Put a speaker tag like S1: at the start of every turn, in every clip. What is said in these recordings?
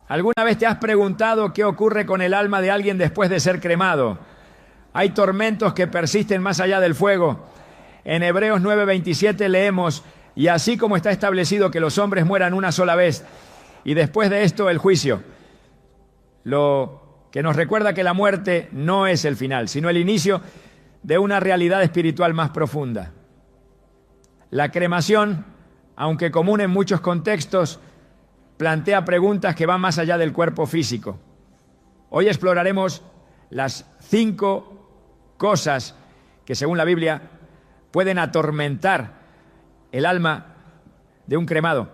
S1: ¿Alguna vez te has preguntado qué ocurre con el alma de alguien después de ser cremado? Hay tormentos que persisten más allá del fuego. En Hebreos 9:27 leemos: y así como está establecido que los hombres mueran una sola vez, y después de esto el juicio. Lo que nos recuerda que la muerte no es el final, sino el inicio de una realidad espiritual más profunda. La cremación, aunque común en muchos contextos, plantea preguntas que van más allá del cuerpo físico. Hoy exploraremos las 5 cosas que, según la Biblia, pueden atormentar el alma de un cremado.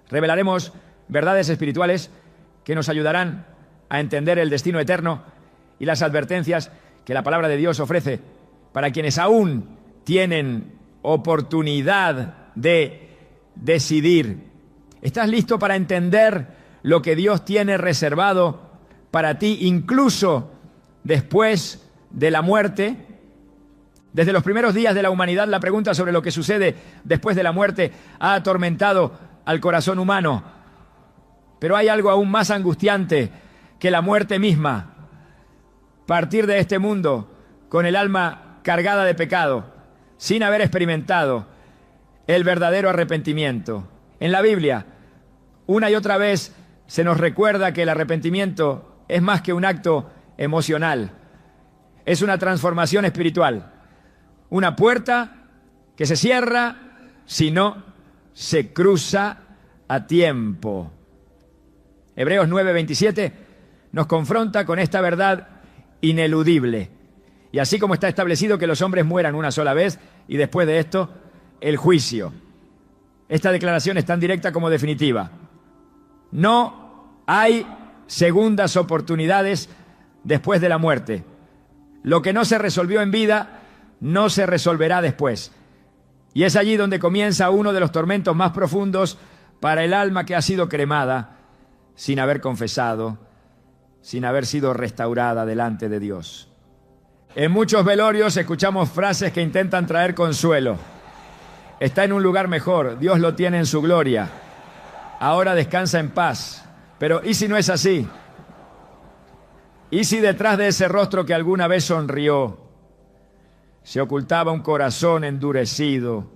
S1: Revelaremos verdades espirituales que nos ayudarán a entender el destino eterno y las advertencias que la palabra de Dios ofrece para quienes aún tienen oportunidad de decidir. ¿Estás listo para entender lo que Dios tiene reservado para ti, incluso después de la muerte? Desde los primeros días de la humanidad, la pregunta sobre lo que sucede después de la muerte ha atormentado al corazón humano. Pero hay algo aún más angustiante que la muerte misma. Partir de este mundo con el alma cargada de pecado, sin haber experimentado el verdadero arrepentimiento. En la Biblia, una y otra vez se nos recuerda que el arrepentimiento es más que un acto emocional. Es una transformación espiritual. Una puerta que se cierra si no se cruza a tiempo. Hebreos 9:27 nos confronta con esta verdad ineludible. Y así como está establecido que los hombres mueran una sola vez y después de esto, el juicio. Esta declaración es tan directa como definitiva. No hay segundas oportunidades después de la muerte. Lo que no se resolvió en vida no se resolverá después. Y es allí donde comienza uno de los tormentos más profundos para el alma que ha sido cremada sin haber confesado, sin haber sido restaurada delante de Dios. En muchos velorios escuchamos frases que intentan traer consuelo. Está en un lugar mejor, Dios lo tiene en su gloria. Ahora descansa en paz. Pero ¿y si no es así? ¿Y si detrás de ese rostro que alguna vez sonrió se ocultaba un corazón endurecido,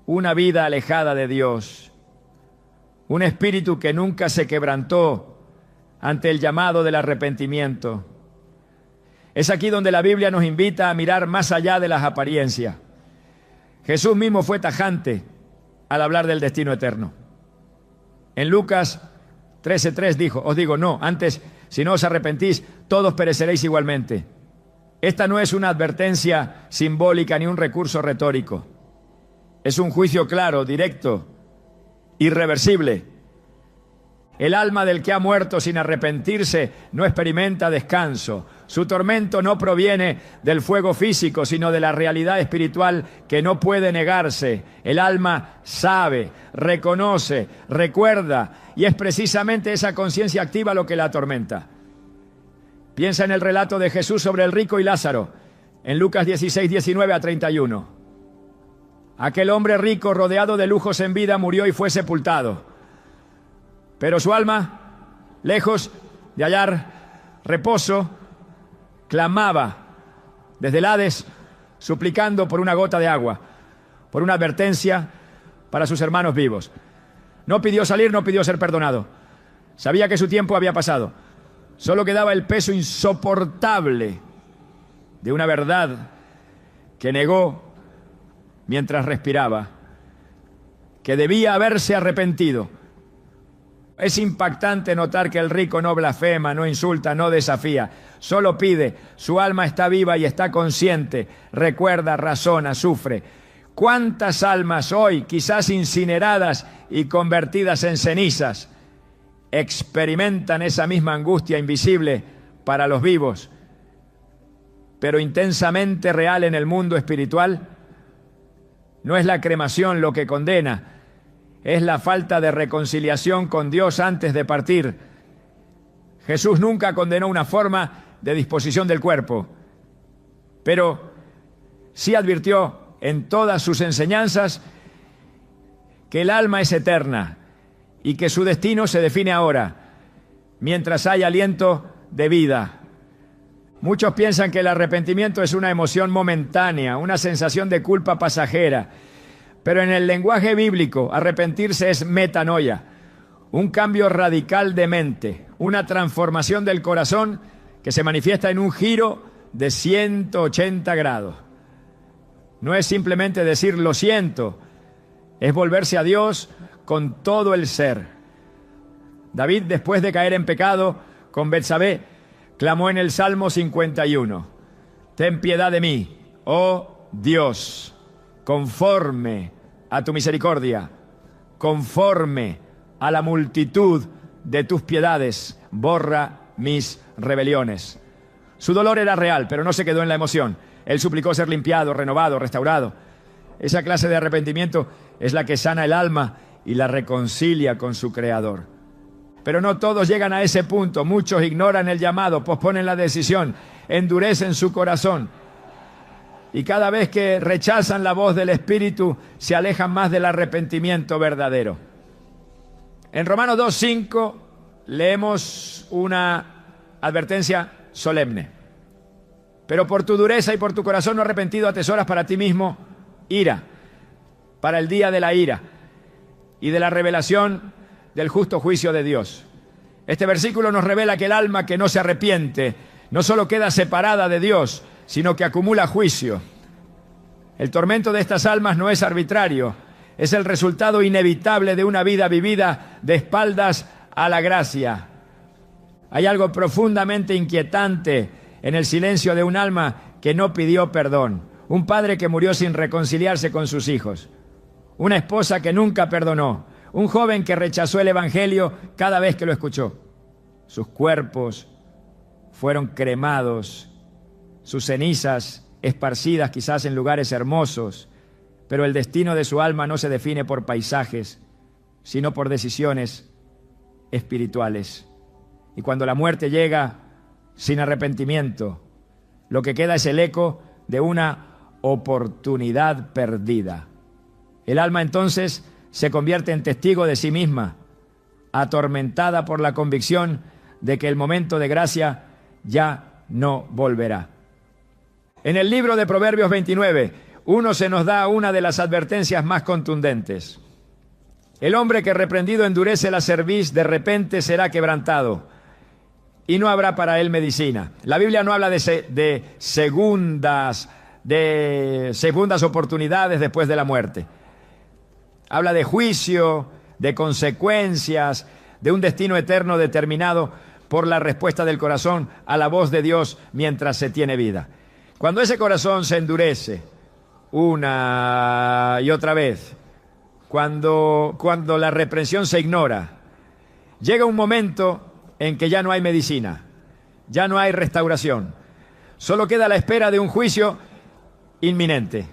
S1: una vida alejada de Dios, un espíritu que nunca se quebrantó ante el llamado del arrepentimiento? Es aquí donde la Biblia nos invita a mirar más allá de las apariencias. Jesús mismo fue tajante al hablar del destino eterno. En Lucas 13:3 dijo: os digo, no, antes, si no os arrepentís, todos pereceréis igualmente. Esta no es una advertencia simbólica ni un recurso retórico. Es un juicio claro, directo, irreversible. El alma del que ha muerto sin arrepentirse no experimenta descanso. Su tormento no proviene del fuego físico, sino de la realidad espiritual que no puede negarse. El alma sabe, reconoce, recuerda, y es precisamente esa conciencia activa lo que la atormenta. Piensa en el relato de Jesús sobre el rico y Lázaro, en Lucas 16:19-31. Aquel hombre rico, rodeado de lujos en vida, murió y fue sepultado. Pero su alma, lejos de hallar reposo, clamaba desde el Hades, suplicando por una gota de agua, por una advertencia para sus hermanos vivos. No pidió salir, no pidió ser perdonado. Sabía que su tiempo había pasado. Solo quedaba el peso insoportable de una verdad que negó mientras respiraba, que debía haberse arrepentido. Es impactante notar que el rico no blasfema, no insulta, no desafía, solo pide. Su alma está viva y está consciente, recuerda, razona, sufre. ¿Cuántas almas hoy, quizás incineradas y convertidas en cenizas, experimentan esa misma angustia invisible para los vivos, pero intensamente real en el mundo espiritual? No es la cremación lo que condena, es la falta de reconciliación con Dios antes de partir. Jesús nunca condenó una forma de disposición del cuerpo, pero sí advirtió en todas sus enseñanzas que el alma es eterna y que su destino se define ahora. mientras hay aliento de vida. Muchos piensan que el arrepentimiento es una emoción momentánea, una sensación de culpa pasajera. Pero en el lenguaje bíblico, arrepentirse es metanoia, un cambio radical de mente, una transformación del corazón que se manifiesta en un giro de 180 grados. No es simplemente decir lo siento, es volverse a Dios con todo el ser. David, después de caer en pecado con Betsabé, clamó en el Salmo 51, ten piedad de mí, oh Dios, conforme a tu misericordia, conforme a la multitud de tus piedades, borra mis rebeliones. Su dolor era real, pero no se quedó en la emoción. Él suplicó ser limpiado, renovado, restaurado. Esa clase de arrepentimiento es la que sana el alma y la reconcilia con su Creador. Pero no todos llegan a ese punto. Muchos ignoran el llamado, posponen la decisión, endurecen su corazón. Y cada vez que rechazan la voz del Espíritu, se alejan más del arrepentimiento verdadero. En Romanos 2:5 leemos una advertencia solemne. Pero por tu dureza y por tu corazón no arrepentido atesoras para ti mismo ira, para el día de la ira y de la revelación del justo juicio de Dios. Este versículo nos revela que el alma que no se arrepiente no solo queda separada de Dios, sino que acumula juicio. El tormento de estas almas no es arbitrario, es el resultado inevitable de una vida vivida de espaldas a la gracia. Hay algo profundamente inquietante en el silencio de un alma que no pidió perdón, un padre que murió sin reconciliarse con sus hijos, una esposa que nunca perdonó, un joven que rechazó el Evangelio cada vez que lo escuchó. Sus cuerpos fueron cremados, sus cenizas esparcidas quizás en lugares hermosos, pero el destino de su alma no se define por paisajes, sino por decisiones espirituales. Y cuando la muerte llega sin arrepentimiento, lo que queda es el eco de una oportunidad perdida. El alma entonces se convierte en testigo de sí misma, atormentada por la convicción de que el momento de gracia ya no volverá. En el libro de Proverbios 29, se nos da una de las advertencias más contundentes. El hombre que reprendido endurece la cerviz, de repente será quebrantado, y no habrá para él medicina. La Biblia no habla de segundas oportunidades después de la muerte. Habla de juicio, de consecuencias, de un destino eterno determinado por la respuesta del corazón a la voz de Dios mientras se tiene vida. Cuando ese corazón se endurece una y otra vez, cuando la reprensión se ignora, llega un momento en que ya no hay medicina, ya no hay restauración, solo queda la espera de un juicio inminente.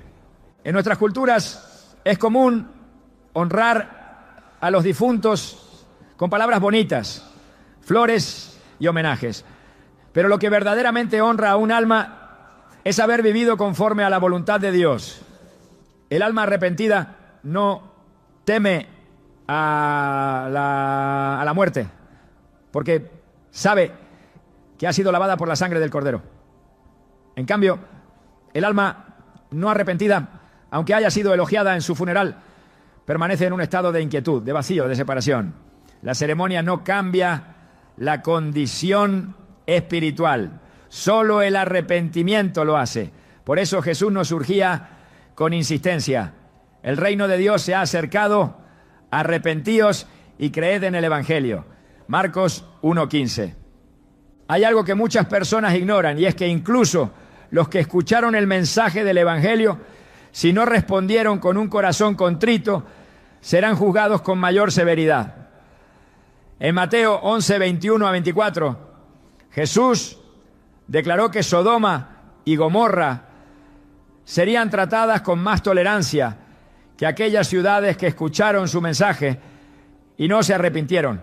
S1: En nuestras culturas es común honrar a los difuntos con palabras bonitas, flores y homenajes. Pero lo que verdaderamente honra a un alma es haber vivido conforme a la voluntad de Dios. El alma arrepentida no teme a la muerte, porque sabe que ha sido lavada por la sangre del Cordero. En cambio, el alma no arrepentida, aunque haya sido elogiada en su funeral, permanece en un estado de inquietud, de vacío, de separación. La ceremonia no cambia la condición espiritual, solo el arrepentimiento lo hace. Por eso Jesús nos urgía con insistencia: el reino de Dios se ha acercado, arrepentíos y creed en el Evangelio. Marcos 1:15. Hay algo que muchas personas ignoran, y es que incluso los que escucharon el mensaje del Evangelio, si no respondieron con un corazón contrito, serán juzgados con mayor severidad. En Mateo 11:21-24, Jesús declaró que Sodoma y Gomorra serían tratadas con más tolerancia que aquellas ciudades que escucharon su mensaje y no se arrepintieron.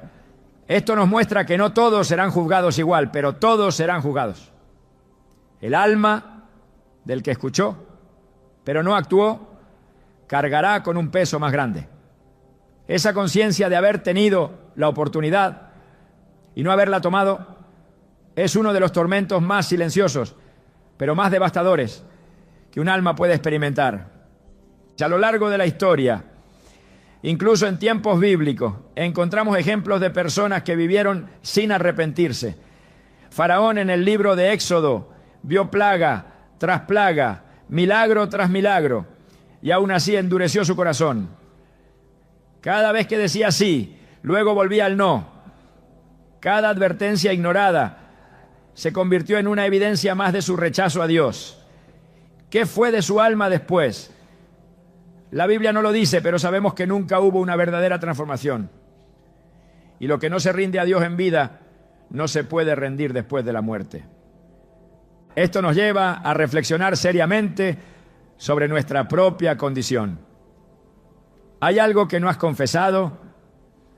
S1: Esto nos muestra que no todos serán juzgados igual, pero todos serán juzgados. El alma del que escuchó, pero no actuó, cargará con un peso más grande. Esa conciencia de haber tenido la oportunidad Y no haberla tomado es uno de los tormentos más silenciosos, pero más devastadores que un alma puede experimentar. A lo largo de la historia, incluso en tiempos bíblicos, encontramos ejemplos de personas que vivieron sin arrepentirse. Faraón en el libro de Éxodo vio plaga tras plaga, milagro tras milagro, y aún así endureció su corazón. Cada vez que decía sí, luego volvía al no. Cada advertencia ignorada se convirtió en una evidencia más de su rechazo a Dios. ¿Qué fue de su alma después? La Biblia no lo dice, pero sabemos que nunca hubo una verdadera transformación. Y lo que no se rinde a Dios en vida, no se puede rendir después de la muerte. Esto nos lleva a reflexionar seriamente sobre nuestra propia condición. ¿Hay algo que no has confesado?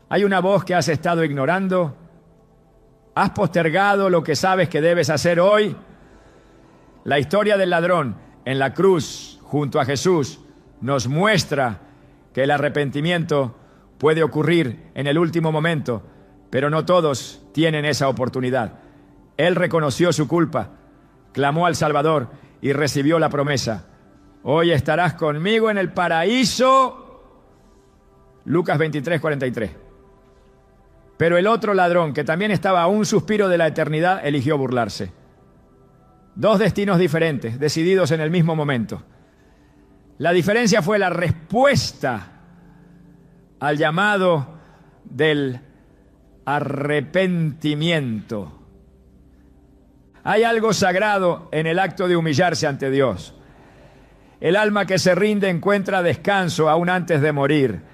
S1: ¿Hay una voz que has estado ignorando? ¿Has postergado lo que sabes que debes hacer hoy? La historia del ladrón en la cruz junto a Jesús nos muestra que el arrepentimiento puede ocurrir en el último momento, pero no todos tienen esa oportunidad. Él reconoció su culpa, clamó al Salvador y recibió la promesa. Hoy estarás conmigo en el paraíso. Lucas 23, 43. Pero el otro ladrón, que también estaba a un suspiro de la eternidad, eligió burlarse. Dos destinos diferentes, decididos en el mismo momento. La diferencia fue la respuesta al llamado del arrepentimiento. Hay algo sagrado en el acto de humillarse ante Dios. El alma que se rinde encuentra descanso aún antes de morir.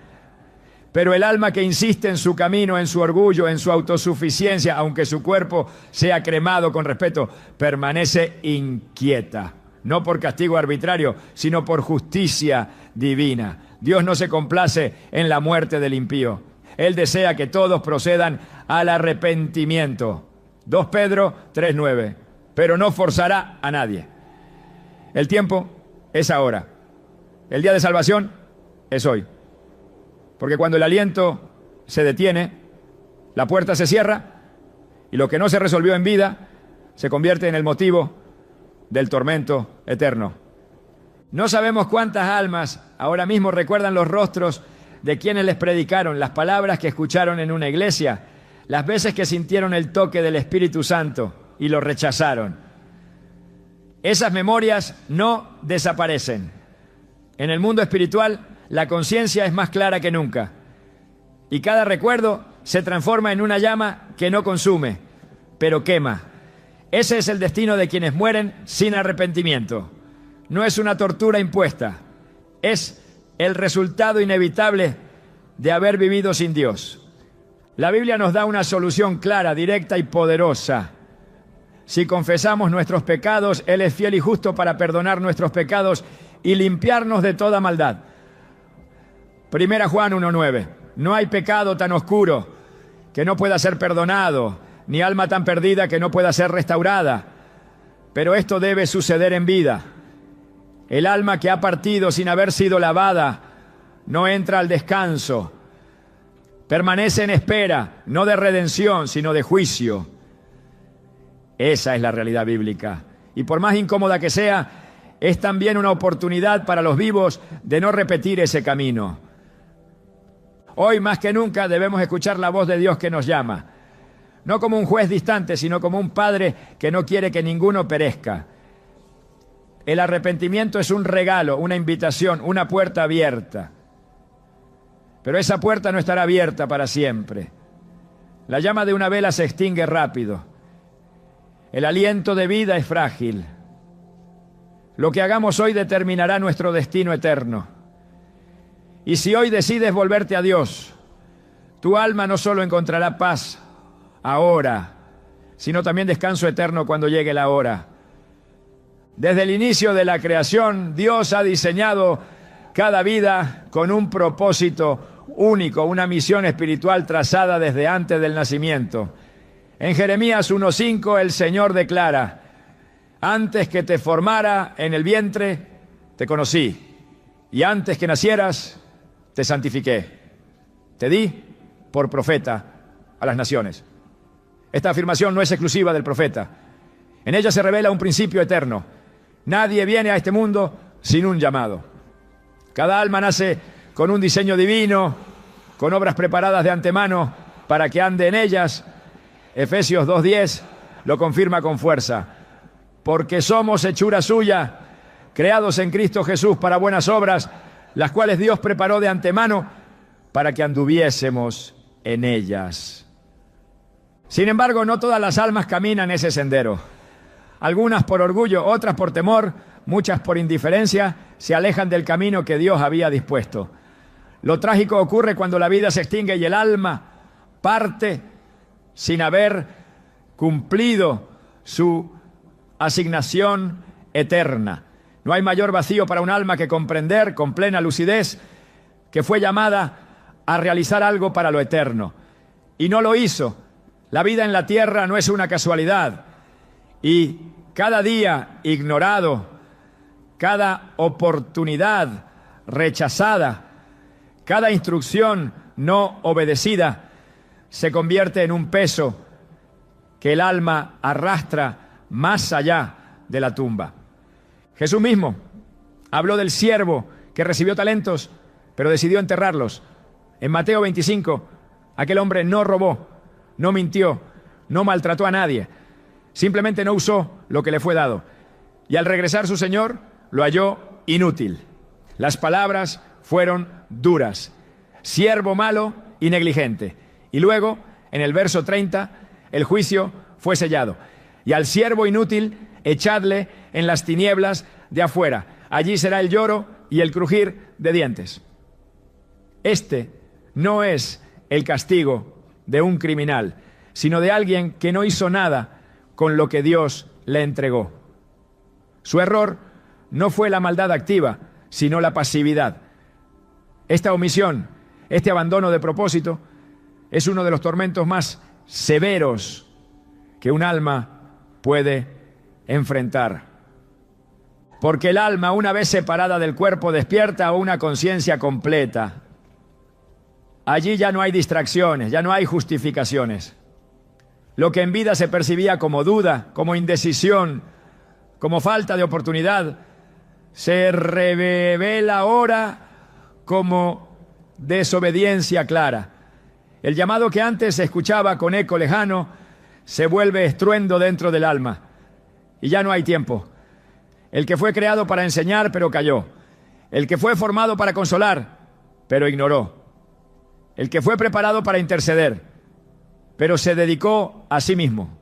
S1: Pero el alma que insiste en su camino, en su orgullo, en su autosuficiencia, aunque su cuerpo sea cremado con respeto, permanece inquieta. No por castigo arbitrario, sino por justicia divina. Dios no se complace en la muerte del impío. Él desea que todos procedan al arrepentimiento. 2 Pedro 3:9. Pero no forzará a nadie. El tiempo es ahora. El día de salvación es hoy. Porque cuando el aliento se detiene, la puerta se cierra y lo que no se resolvió en vida se convierte en el motivo del tormento eterno. No sabemos cuántas almas ahora mismo recuerdan los rostros de quienes les predicaron, las palabras que escucharon en una iglesia, las veces que sintieron el toque del Espíritu Santo y lo rechazaron. Esas memorias no desaparecen. En el mundo espiritual, la conciencia es más clara que nunca. Y cada recuerdo se transforma en una llama que no consume, pero quema. Ese es el destino de quienes mueren sin arrepentimiento. No es una tortura impuesta, es el resultado inevitable de haber vivido sin Dios. La Biblia nos da una solución clara, directa y poderosa. Si confesamos nuestros pecados, Él es fiel y justo para perdonar nuestros pecados y limpiarnos de toda maldad. 1 Juan 1:9. No hay pecado tan oscuro que no pueda ser perdonado, ni alma tan perdida que no pueda ser restaurada. Pero esto debe suceder en vida. El alma que ha partido sin haber sido lavada no entra al descanso. Permanece en espera, no de redención, sino de juicio. Esa es la realidad bíblica. Y por más incómoda que sea, es también una oportunidad para los vivos de no repetir ese camino. Hoy más que nunca debemos escuchar la voz de Dios que nos llama. No como un juez distante, sino como un padre que no quiere que ninguno perezca. El arrepentimiento es un regalo, una invitación, una puerta abierta. Pero esa puerta no estará abierta para siempre. La llama de una vela se extingue rápido. El aliento de vida es frágil. Lo que hagamos hoy determinará nuestro destino eterno. Y si hoy decides volverte a Dios, tu alma no solo encontrará paz ahora, sino también descanso eterno cuando llegue la hora. Desde el inicio de la creación, Dios ha diseñado cada vida con un propósito único, una misión espiritual trazada desde antes del nacimiento. En Jeremías 1:5 el Señor declara: antes que te formara en el vientre, te conocí, y antes que nacieras, te santifiqué. Te di por profeta a las naciones. Esta afirmación no es exclusiva del profeta. En ella se revela un principio eterno. Nadie viene a este mundo sin un llamado. Cada alma nace con un diseño divino, con obras preparadas de antemano para que ande en ellas. Efesios 2:10 lo confirma con fuerza. Porque somos hechura suya, creados en Cristo Jesús para buenas obras, las cuales Dios preparó de antemano para que anduviésemos en ellas. Sin embargo, no todas las almas caminan ese sendero. Algunas por orgullo, otras por temor, muchas por indiferencia, se alejan del camino que Dios había dispuesto. Lo trágico ocurre cuando la vida se extingue y el alma parte sin haber cumplido su asignación eterna. No hay mayor vacío para un alma que comprender con plena lucidez que fue llamada a realizar algo para lo eterno. Y no lo hizo. La vida en la tierra no es una casualidad. Y cada día ignorado, cada oportunidad rechazada, cada instrucción no obedecida, se convierte en un peso que el alma arrastra más allá de la tumba. Jesús mismo habló del siervo que recibió talentos, pero decidió enterrarlos. En Mateo 25, aquel hombre no robó, no mintió, no maltrató a nadie, simplemente no usó lo que le fue dado. Y al regresar su señor, lo halló inútil. Las palabras fueron duras. Siervo malo y negligente. Y luego, en el verso 30, el juicio fue sellado. Y al siervo inútil, echadle en las tinieblas de afuera. Allí será el lloro y el crujir de dientes. Este no es el castigo de un criminal, sino de alguien que no hizo nada con lo que Dios le entregó. Su error no fue la maldad activa, sino la pasividad. Esta omisión, este abandono de propósito, es uno de los tormentos más severos que un alma puede enfrentar. Porque el alma, una vez separada del cuerpo, despierta a una conciencia completa. Allí ya no hay distracciones, ya no hay justificaciones. Lo que en vida se percibía como duda, como indecisión, como falta de oportunidad, se revela ahora como desobediencia clara. El llamado que antes se escuchaba con eco lejano se vuelve estruendo dentro del alma. Y ya no hay tiempo. El que fue creado para enseñar, pero calló. El que fue formado para consolar, pero ignoró. El que fue preparado para interceder, pero se dedicó a sí mismo.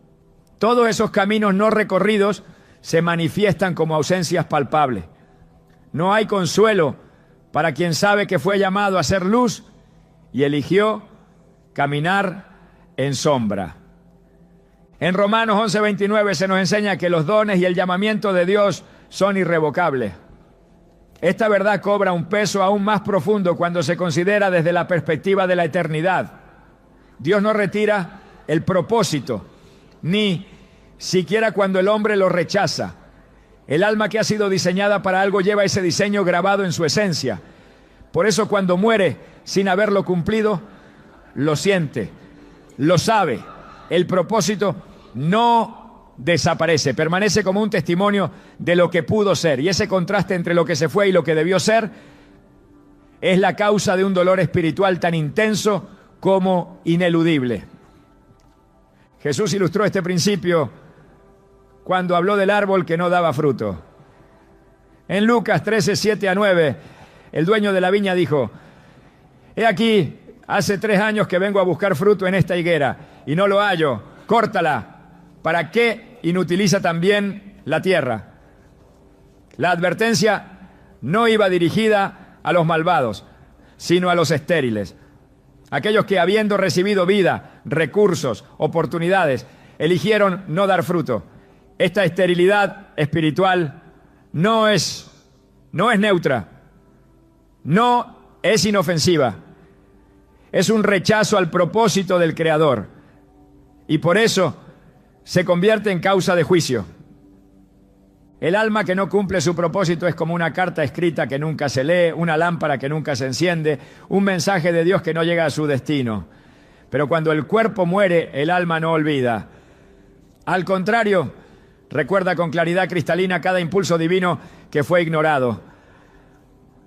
S1: Todos esos caminos no recorridos se manifiestan como ausencias palpables. No hay consuelo para quien sabe que fue llamado a ser luz y eligió caminar en sombra. En Romanos 11:29 se nos enseña que los dones y el llamamiento de Dios son irrevocables. Esta verdad cobra un peso aún más profundo cuando se considera desde la perspectiva de la eternidad. Dios no retira el propósito, ni siquiera cuando el hombre lo rechaza. El alma que ha sido diseñada para algo lleva ese diseño grabado en su esencia. Por eso cuando muere sin haberlo cumplido, lo siente, lo sabe. El propósito no desaparece, permanece como un testimonio de lo que pudo ser. Y ese contraste entre lo que se fue y lo que debió ser es la causa de un dolor espiritual tan intenso como ineludible. Jesús ilustró este principio cuando habló del árbol que no daba fruto. En Lucas 13:7-9, el dueño de la viña dijo: «He aquí, hace 3 años que vengo a buscar fruto en esta higuera y no lo hallo. Córtala. ¿Para qué inutiliza también la tierra?». La advertencia no iba dirigida a los malvados, sino a los estériles. Aquellos que, habiendo recibido vida, recursos, oportunidades, eligieron no dar fruto. Esta esterilidad espiritual no es neutra, no es inofensiva. Es un rechazo al propósito del Creador y por eso se convierte en causa de juicio. El alma que no cumple su propósito es como una carta escrita que nunca se lee, una lámpara que nunca se enciende, un mensaje de Dios que no llega a su destino. Pero cuando el cuerpo muere, el alma no olvida. Al contrario, recuerda con claridad cristalina cada impulso divino que fue ignorado,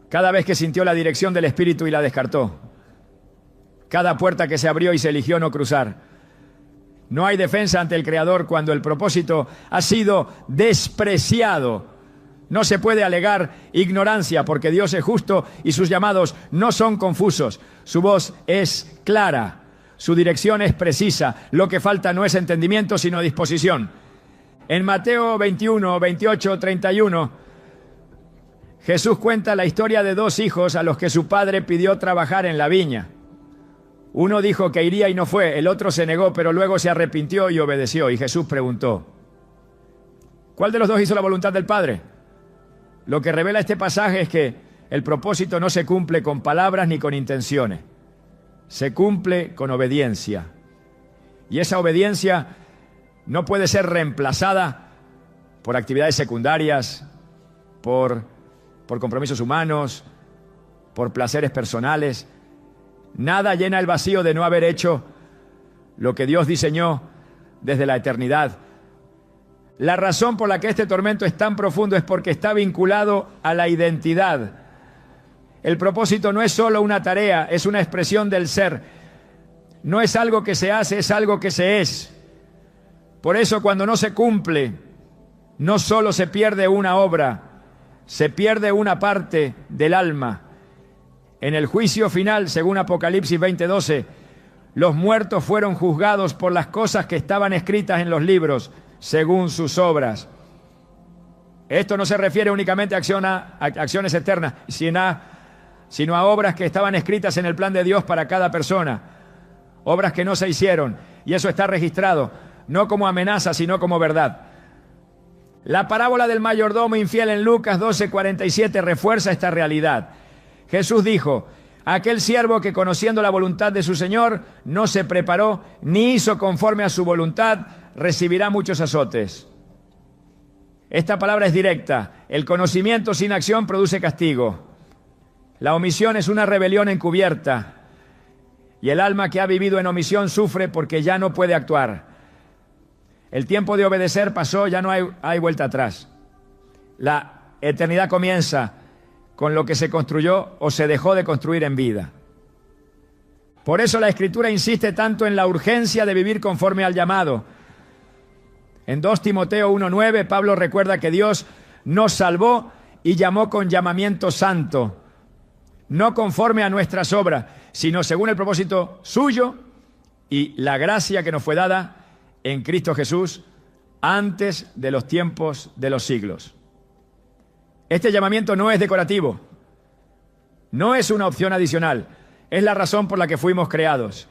S1: cada vez que sintió la dirección del Espíritu y la descartó, cada puerta que se abrió y se eligió no cruzar. No hay defensa ante el Creador cuando el propósito ha sido despreciado. No se puede alegar ignorancia porque Dios es justo y sus llamados no son confusos. Su voz es clara, su dirección es precisa. Lo que falta no es entendimiento sino disposición. En Mateo 21, 28, 31, Jesús cuenta la historia de dos hijos a los que su padre pidió trabajar en la viña. Uno dijo que iría y no fue, el otro se negó, pero luego se arrepintió y obedeció. Y Jesús preguntó, ¿cuál de los dos hizo la voluntad del Padre? Lo que revela este pasaje es que el propósito no se cumple con palabras ni con intenciones. Se cumple con obediencia. Y esa obediencia no puede ser reemplazada por actividades secundarias, por compromisos humanos, por placeres personales. Nada llena el vacío de no haber hecho lo que Dios diseñó desde la eternidad. La razón por la que este tormento es tan profundo es porque está vinculado a la identidad. El propósito no es solo una tarea, es una expresión del ser. No es algo que se hace, es algo que se es. Por eso cuando no se cumple, no solo se pierde una obra, se pierde una parte del alma. En el juicio final, según Apocalipsis 20:12, los muertos fueron juzgados por las cosas que estaban escritas en los libros, según sus obras. Esto no se refiere únicamente a acciones eternas, sino a obras que estaban escritas en el plan de Dios para cada persona, obras que no se hicieron, y eso está registrado, no como amenaza, sino como verdad. La parábola del mayordomo infiel en Lucas 12:47 refuerza esta realidad. Jesús dijo, aquel siervo que conociendo la voluntad de su Señor no se preparó ni hizo conforme a su voluntad, recibirá muchos azotes. Esta palabra es directa. El conocimiento sin acción produce castigo. La omisión es una rebelión encubierta. Y el alma que ha vivido en omisión sufre porque ya no puede actuar. El tiempo de obedecer pasó, ya no hay vuelta atrás. La eternidad comienza con lo que se construyó o se dejó de construir en vida. Por eso la Escritura insiste tanto en la urgencia de vivir conforme al llamado. En 2 Timoteo 1:9, Pablo recuerda que Dios nos salvó y llamó con llamamiento santo, no conforme a nuestras obras, sino según el propósito suyo y la gracia que nos fue dada en Cristo Jesús antes de los tiempos de los siglos. Este llamamiento no es decorativo, no es una opción adicional, es la razón por la que fuimos creados.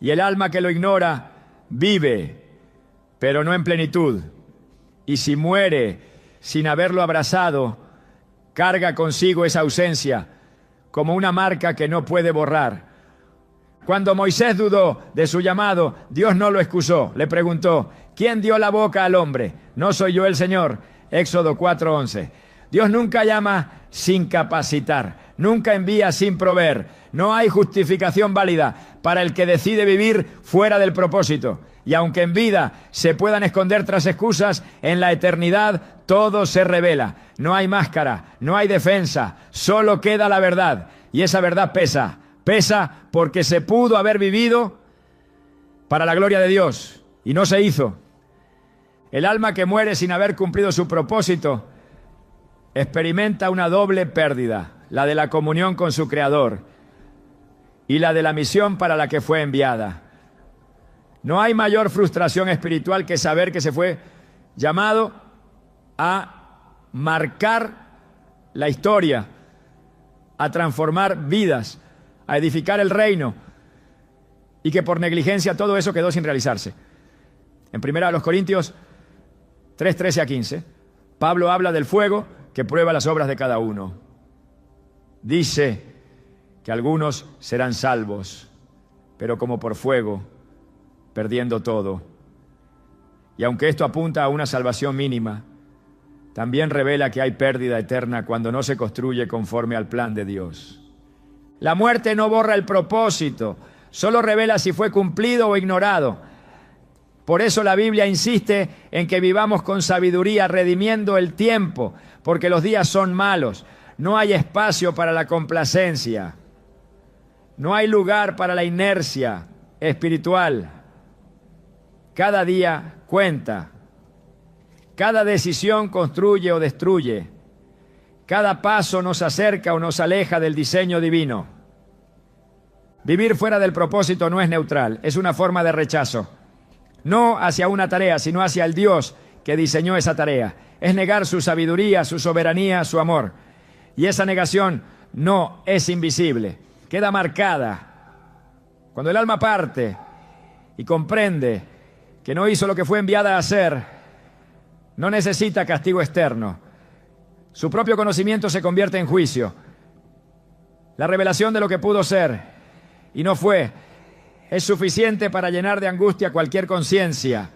S1: Y el alma que lo ignora vive, pero no en plenitud. Y si muere sin haberlo abrazado, carga consigo esa ausencia como una marca que no puede borrar. Cuando Moisés dudó de su llamado, Dios no lo excusó. Le preguntó, ¿quién dio la boca al hombre? ¿No soy yo el Señor? Éxodo 4:11. Dios nunca llama sin capacitar, nunca envía sin proveer. No hay justificación válida para el que decide vivir fuera del propósito. Y aunque en vida se puedan esconder tras excusas, en la eternidad todo se revela. No hay máscara, no hay defensa, solo queda la verdad. Y esa verdad pesa. Pesa porque se pudo haber vivido para la gloria de Dios y no se hizo. El alma que muere sin haber cumplido su propósito experimenta una doble pérdida, la de la comunión con su Creador y la de la misión para la que fue enviada. No hay mayor frustración espiritual que saber que se fue llamado a marcar la historia, a transformar vidas, a edificar el reino, y que por negligencia todo eso quedó sin realizarse. En 1 Corintios 3:13-15, Pablo habla del fuego que prueba las obras de cada uno. Dice que algunos serán salvos, pero como por fuego, perdiendo todo. Y aunque esto apunta a una salvación mínima, también revela que hay pérdida eterna cuando no se construye conforme al plan de Dios. La muerte no borra el propósito, Solo revela si fue cumplido o ignorado. Por eso la Biblia insiste en que vivamos con sabiduría, redimiendo el tiempo, porque los días son malos. No hay espacio para la complacencia. No hay lugar para la inercia espiritual. Cada día cuenta. Cada decisión construye o destruye. Cada paso nos acerca o nos aleja del diseño divino. Vivir fuera del propósito no es neutral, es una forma de rechazo. No hacia una tarea, sino hacia el Dios que diseñó esa tarea. Es negar su sabiduría, su soberanía, su amor. Y esa negación no es invisible, queda marcada. Cuando el alma parte y comprende que no hizo lo que fue enviada a hacer, no necesita castigo externo. Su propio conocimiento se convierte en juicio. La revelación de lo que pudo ser y no fue es suficiente para llenar de angustia cualquier conciencia.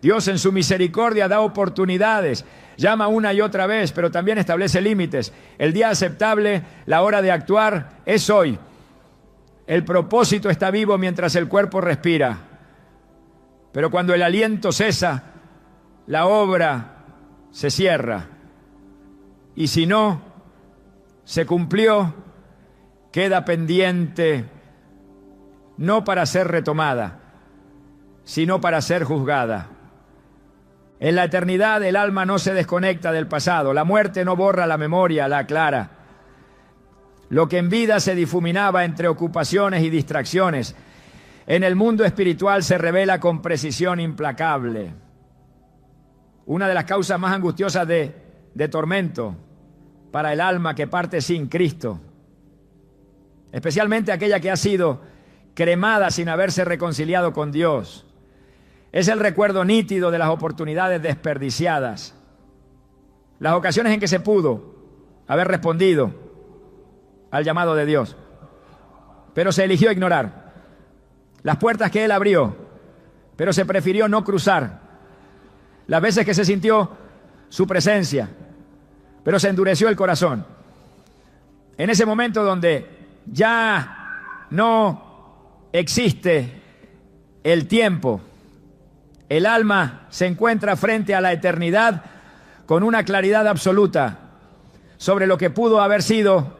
S1: Dios en su misericordia da oportunidades, llama una y otra vez, pero también establece límites. El día aceptable, la hora de actuar, es hoy. El propósito está vivo mientras el cuerpo respira. Pero cuando el aliento cesa, la obra se cierra. Y si no se cumplió, queda pendiente, no para ser retomada, sino para ser juzgada. En la eternidad el alma no se desconecta del pasado, la muerte no borra la memoria, la aclara. Lo que en vida se difuminaba entre ocupaciones y distracciones, en el mundo espiritual se revela con precisión implacable. Una de las causas más angustiosas de tormento para el alma que parte sin Cristo, especialmente aquella que ha sido cremada sin haberse reconciliado con Dios, es el recuerdo nítido de las oportunidades desperdiciadas, las ocasiones en que se pudo haber respondido al llamado de Dios, pero se eligió ignorar, las puertas que Él abrió, pero se prefirió no cruzar, las veces que se sintió su presencia, pero se endureció el corazón. En ese momento donde ya no existe el tiempo, el alma se encuentra frente a la eternidad con una claridad absoluta sobre lo que pudo haber sido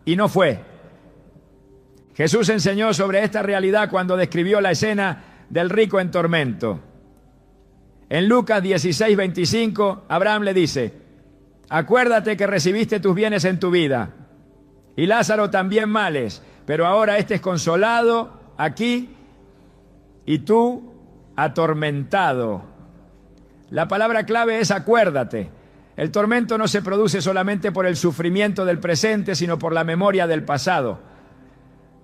S1: y no fue. Jesús enseñó sobre esta realidad cuando describió la escena del rico en tormento. En Lucas 16:25, Abraham le dice: acuérdate que recibiste tus bienes en tu vida, y Lázaro también males, pero ahora este es consolado aquí y tú atormentado. La palabra clave es acuérdate. El tormento no se produce solamente por el sufrimiento del presente, sino por la memoria del pasado.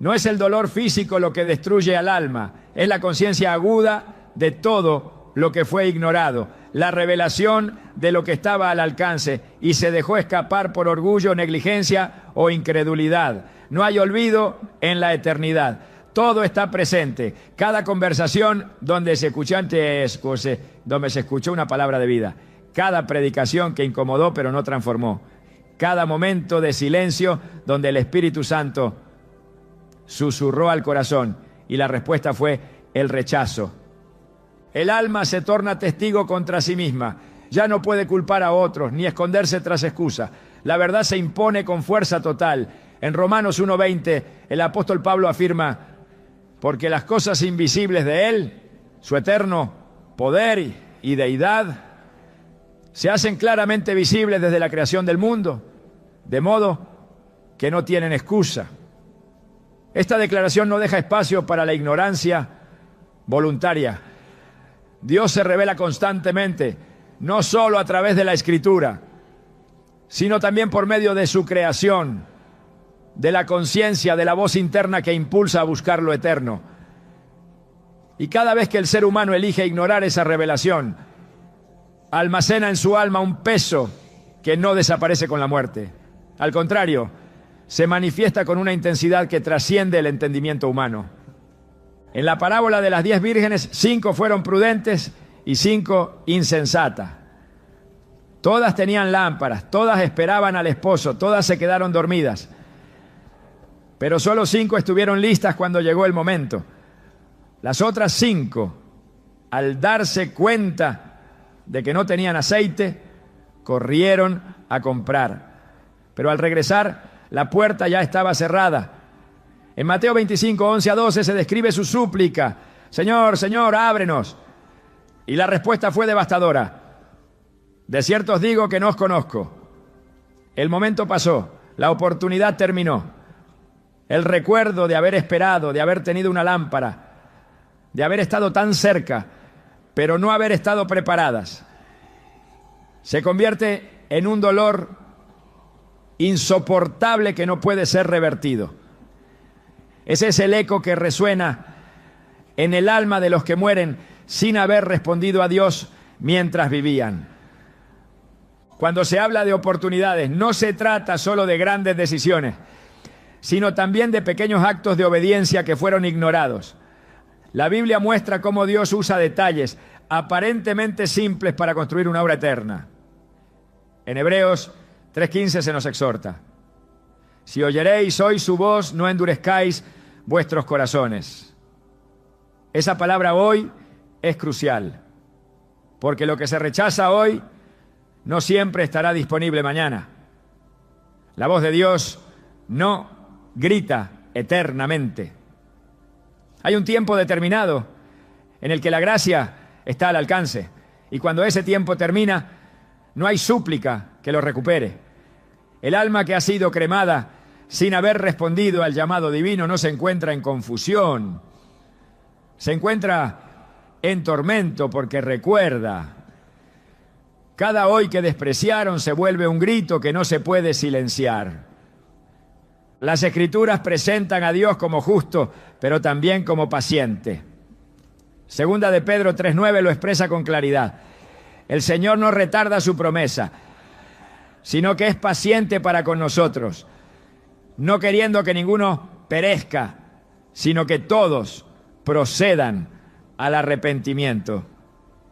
S1: No es el dolor físico lo que destruye al alma, es la conciencia aguda de todo lo que fue ignorado, la revelación de lo que estaba al alcance y se dejó escapar por orgullo, negligencia o incredulidad. No hay olvido en la eternidad. Todo está presente. Cada conversación donde se escuchó una palabra de vida. Cada predicación que incomodó pero no transformó. Cada momento de silencio donde el Espíritu Santo susurró al corazón y la respuesta fue el rechazo. El alma se torna testigo contra sí misma. Ya no puede culpar a otros ni esconderse tras excusas. La verdad se impone con fuerza total. En Romanos 1:20 el apóstol Pablo afirma: porque las cosas invisibles de Él, su eterno poder y deidad, se hacen claramente visibles desde la creación del mundo, de modo que no tienen excusa. Esta declaración no deja espacio para la ignorancia voluntaria. Dios se revela constantemente, no solo a través de la Escritura, sino también por medio de su creación, de la conciencia, de la voz interna que impulsa a buscar lo eterno. Y cada vez que el ser humano elige ignorar esa revelación, almacena en su alma un peso que no desaparece con la muerte. Al contrario, se manifiesta con una intensidad que trasciende el entendimiento humano. En la parábola de las 10 vírgenes, 5 fueron prudentes y 5 insensatas. Todas tenían lámparas, todas esperaban al esposo, todas se quedaron dormidas. pero solo 5 estuvieron listas cuando llegó el momento. Las otras 5, al darse cuenta de que no tenían aceite, corrieron a comprar. Pero al regresar, la puerta ya estaba cerrada. En Mateo 25, 11 a 12 se describe su súplica: Señor, Señor, ábrenos. Y la respuesta fue devastadora: de cierto os digo que no os conozco. El momento pasó, la oportunidad terminó. El recuerdo de haber esperado, de haber tenido una lámpara, de haber estado tan cerca, pero no haber estado preparadas, se convierte en un dolor insoportable que no puede ser revertido. Ese es el eco que resuena en el alma de los que mueren sin haber respondido a Dios mientras vivían. Cuando se habla de oportunidades, no se trata solo de grandes decisiones, sino también de pequeños actos de obediencia que fueron ignorados. La Biblia muestra cómo Dios usa detalles aparentemente simples para construir una obra eterna. En Hebreos 3:15 se nos exhorta: si oyeréis hoy su voz, no endurezcáis vuestros corazones. Esa palabra hoy es crucial, porque lo que se rechaza hoy no siempre estará disponible mañana. La voz de Dios no grita eternamente. Hay un tiempo determinado en el que la gracia está al alcance, y cuando ese tiempo termina, no hay súplica que lo recupere. El alma que ha sido cremada sin haber respondido al llamado divino no se encuentra en confusión, se encuentra en tormento porque recuerda. Cada hoy que despreciaron se vuelve un grito que no se puede silenciar. Las Escrituras presentan a Dios como justo, pero también como paciente. Segunda de Pedro 3:9 lo expresa con claridad: el Señor no retarda su promesa, sino que es paciente para con nosotros, no queriendo que ninguno perezca, sino que todos procedan al arrepentimiento.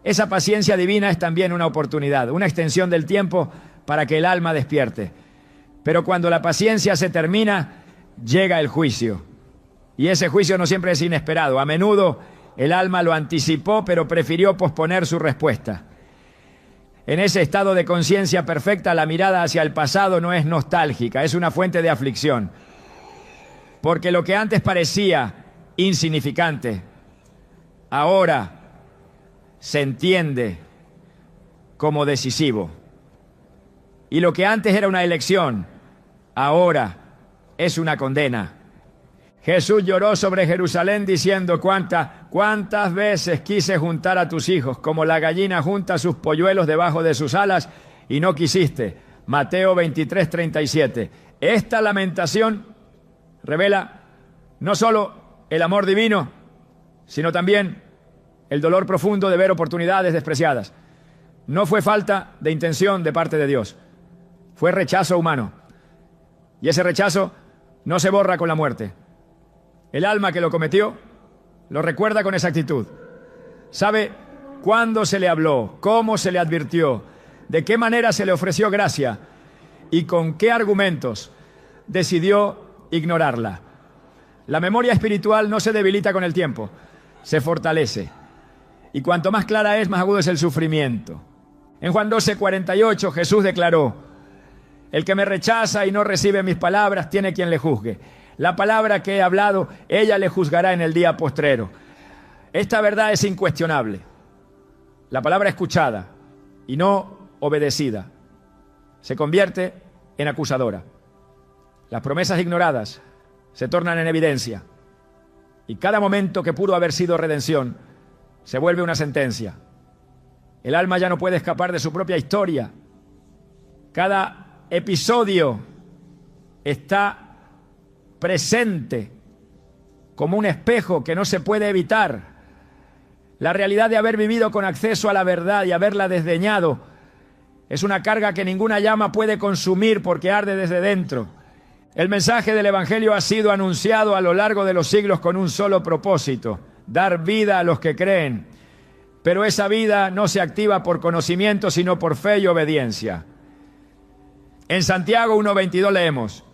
S1: Esa paciencia divina es también una oportunidad, una extensión del tiempo para que el alma despierte. Pero cuando la paciencia se termina, llega el juicio. Y ese juicio no siempre es inesperado. A menudo el alma lo anticipó, pero prefirió posponer su respuesta. En ese estado de conciencia perfecta, la mirada hacia el pasado no es nostálgica, es una fuente de aflicción. Porque lo que antes parecía insignificante, ahora se entiende como decisivo. Y lo que antes era una elección, ahora es una condena. Jesús lloró sobre Jerusalén diciendo: ¿Cuántas veces quise juntar a tus hijos, como la gallina junta sus polluelos debajo de sus alas, y no quisiste? Mateo 23:37. Esta lamentación revela no solo el amor divino, sino también el dolor profundo de ver oportunidades despreciadas. No fue falta de intención de parte de Dios, fue rechazo humano. Y ese rechazo no se borra con la muerte. El alma que lo cometió lo recuerda con exactitud. Sabe cuándo se le habló, cómo se le advirtió, de qué manera se le ofreció gracia y con qué argumentos decidió ignorarla. La memoria espiritual no se debilita con el tiempo, se fortalece. Y cuanto más clara es, más agudo es el sufrimiento. En Juan 12:48 Jesús declaró: el que me rechaza y no recibe mis palabras tiene quien le juzgue. La palabra que he hablado, ella le juzgará en el día postrero. Esta verdad es incuestionable. La palabra escuchada y no obedecida se convierte en acusadora. Las promesas ignoradas se tornan en evidencia. Y cada momento que pudo haber sido redención se vuelve una sentencia. El alma ya no puede escapar de su propia historia. Cada episodio está presente como un espejo que no se puede evitar. La realidad de haber vivido con acceso a la verdad y haberla desdeñado es una carga que ninguna llama puede consumir porque arde desde dentro. El mensaje del Evangelio ha sido anunciado a lo largo de los siglos con un solo propósito: dar vida a los que creen. Pero esa vida no se activa por conocimiento, sino por fe y obediencia. En Santiago 1:22 leemos: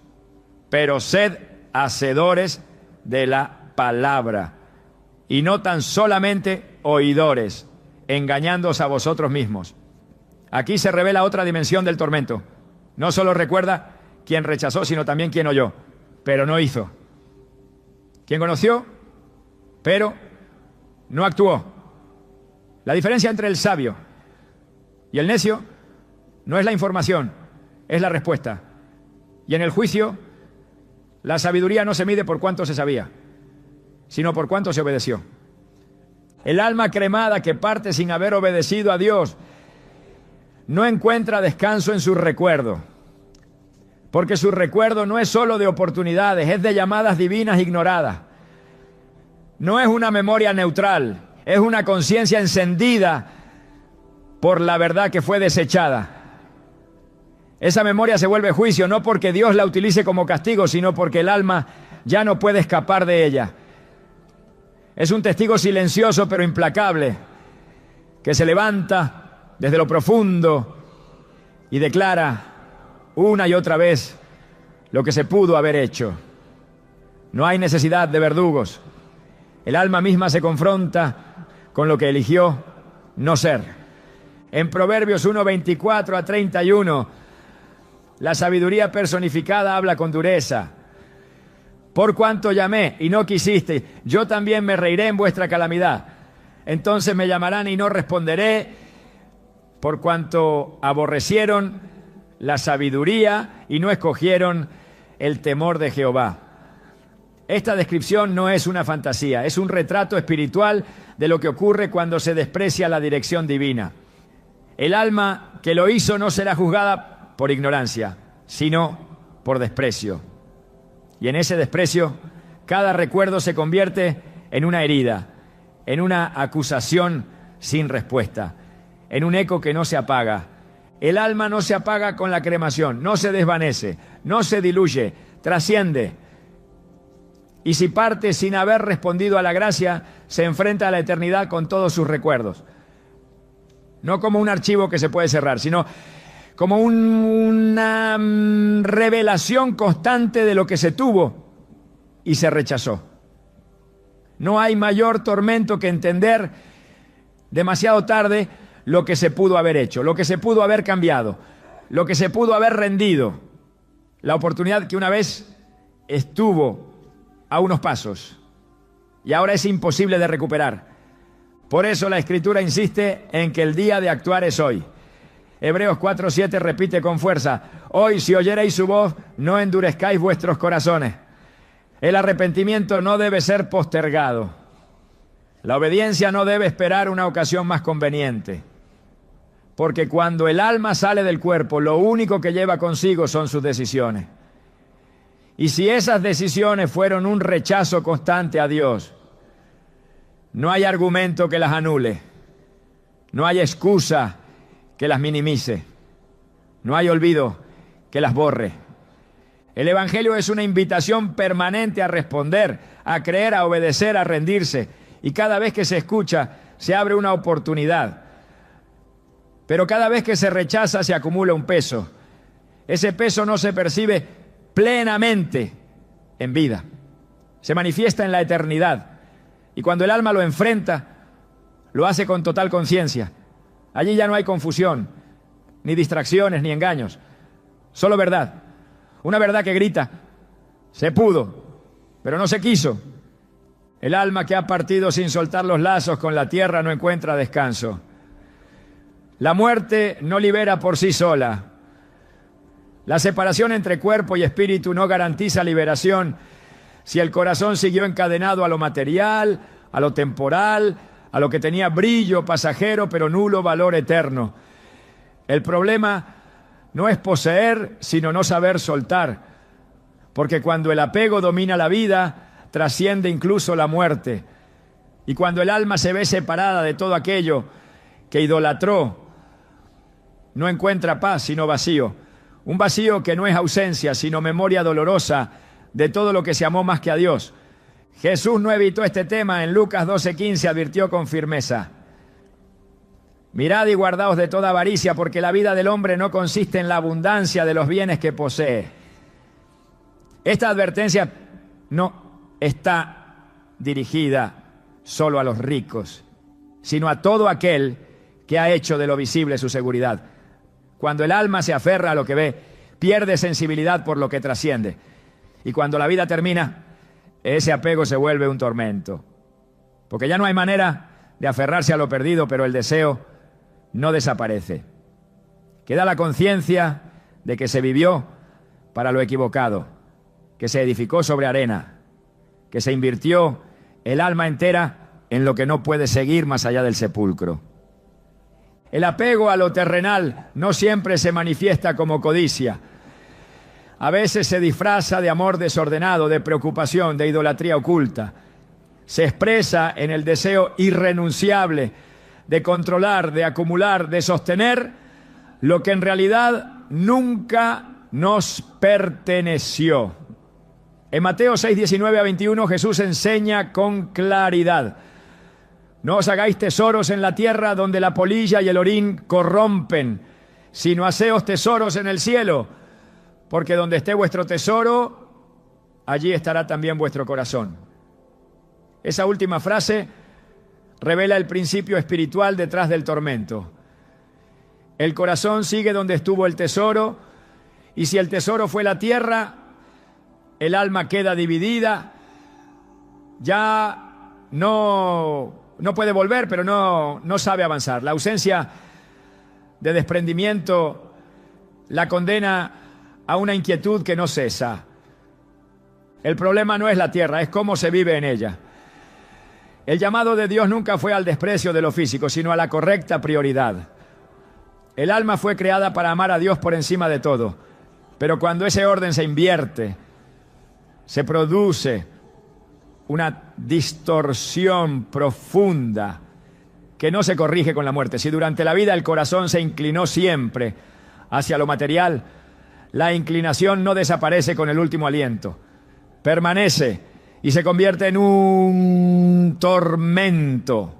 S1: pero sed hacedores de la palabra, y no tan solamente oidores, engañándoos a vosotros mismos. Aquí se revela otra dimensión del tormento. No solo recuerda quien rechazó, sino también quien oyó, pero no hizo. Quien conoció, pero no actuó. La diferencia entre el sabio y el necio no es la información, es la respuesta. Y en el juicio, la sabiduría no se mide por cuánto se sabía, sino por cuánto se obedeció. El alma cremada que parte sin haber obedecido a Dios no encuentra descanso en su recuerdo, porque su recuerdo no es solo de oportunidades, es de llamadas divinas ignoradas. No es una memoria neutral, es una conciencia encendida por la verdad que fue desechada. Esa memoria se vuelve juicio, no porque Dios la utilice como castigo, sino porque el alma ya no puede escapar de ella. Es un testigo silencioso pero implacable, que se levanta desde lo profundo y declara una y otra vez lo que se pudo haber hecho. No hay necesidad de verdugos. El alma misma se confronta con lo que eligió no ser. En Proverbios 1, 24 a 31, la sabiduría personificada habla con dureza. Por cuanto llamé y no quisiste, yo también me reiré en vuestra calamidad. Entonces me llamarán y no responderé, por cuanto aborrecieron la sabiduría y no escogieron el temor de Jehová. Esta descripción no es una fantasía, es un retrato espiritual de lo que ocurre cuando se desprecia la dirección divina. El alma que lo hizo no será juzgada por ignorancia, sino por desprecio. Y en ese desprecio, cada recuerdo se convierte en una herida, en una acusación sin respuesta, en un eco que no se apaga. El alma no se apaga con la cremación, no se desvanece, no se diluye, trasciende. Y si parte sin haber respondido a la gracia, se enfrenta a la eternidad con todos sus recuerdos. No como un archivo que se puede cerrar, sino como una revelación constante de lo que se tuvo y se rechazó. No hay mayor tormento que entender demasiado tarde lo que se pudo haber hecho, lo que se pudo haber cambiado, lo que se pudo haber rendido, la oportunidad que una vez estuvo a unos pasos y ahora es imposible de recuperar. Por eso la Escritura insiste en que el día de actuar es hoy. Hebreos 4:7 repite con fuerza: hoy, si oyereis su voz, no endurezcáis vuestros corazones. El arrepentimiento no debe ser postergado. La obediencia no debe esperar una ocasión más conveniente. Porque cuando el alma sale del cuerpo, lo único que lleva consigo son sus decisiones. Y si esas decisiones fueron un rechazo constante a Dios, no hay argumento que las anule, no hay excusa que las minimice, no hay olvido que las borre. El Evangelio es una invitación permanente a responder, a creer, a obedecer, a rendirse. Y cada vez que se escucha, se abre una oportunidad. Pero cada vez que se rechaza, se acumula un peso. Ese peso no se percibe plenamente en vida. Se manifiesta en la eternidad. Y cuando el alma lo enfrenta, lo hace con total conciencia. Allí ya no hay confusión, ni distracciones, ni engaños. Solo verdad. Una verdad que grita: se pudo, pero no se quiso. El alma que ha partido sin soltar los lazos con la tierra no encuentra descanso. La muerte no libera por sí sola. La separación entre cuerpo y espíritu no garantiza liberación si el corazón siguió encadenado a lo material, a lo temporal, a lo que tenía brillo pasajero pero nulo valor eterno. El problema no es poseer, sino no saber soltar, porque cuando el apego domina la vida, trasciende incluso la muerte. Y cuando el alma se ve separada de todo aquello que idolatró, no encuentra paz sino vacío. Un vacío que no es ausencia, sino memoria dolorosa de todo lo que se amó más que a Dios. Jesús no evitó este tema. En Lucas 12:15 advirtió con firmeza: mirad y guardaos de toda avaricia, porque la vida del hombre no consiste en la abundancia de los bienes que posee. Esta advertencia no está dirigida solo a los ricos, sino a todo aquel que ha hecho de lo visible su seguridad. Cuando el alma se aferra a lo que ve, pierde sensibilidad por lo que trasciende. Y cuando la vida termina, ese apego se vuelve un tormento. Porque ya no hay manera de aferrarse a lo perdido, pero el deseo no desaparece. Queda la conciencia de que se vivió para lo equivocado, que se edificó sobre arena, que se invirtió el alma entera en lo que no puede seguir más allá del sepulcro. El apego a lo terrenal no siempre se manifiesta como codicia. A veces se disfraza de amor desordenado, de preocupación, de idolatría oculta. Se expresa en el deseo irrenunciable de controlar, de acumular, de sostener lo que en realidad nunca nos perteneció. En Mateo 6, 19 a 21, Jesús enseña con claridad: no os hagáis tesoros en la tierra donde la polilla y el orín corrompen, sino haceos tesoros en el cielo, porque donde esté vuestro tesoro, allí estará también vuestro corazón. Esa última frase revela el principio espiritual detrás del tormento. El corazón sigue donde estuvo el tesoro, y si el tesoro fue la tierra, el alma queda dividida, ya no puede volver, pero no sabe avanzar. La ausencia de desprendimiento la condena a una inquietud que no cesa. El problema no es la tierra, es cómo se vive en ella. El llamado de Dios nunca fue al desprecio de lo físico, sino a la correcta prioridad. El alma fue creada para amar a Dios por encima de todo, pero cuando ese orden se invierte, se produce una distorsión profunda que no se corrige con la muerte. Si durante la vida el corazón se inclinó siempre hacia lo material, la inclinación no desaparece con el último aliento. Permanece y se convierte en un tormento.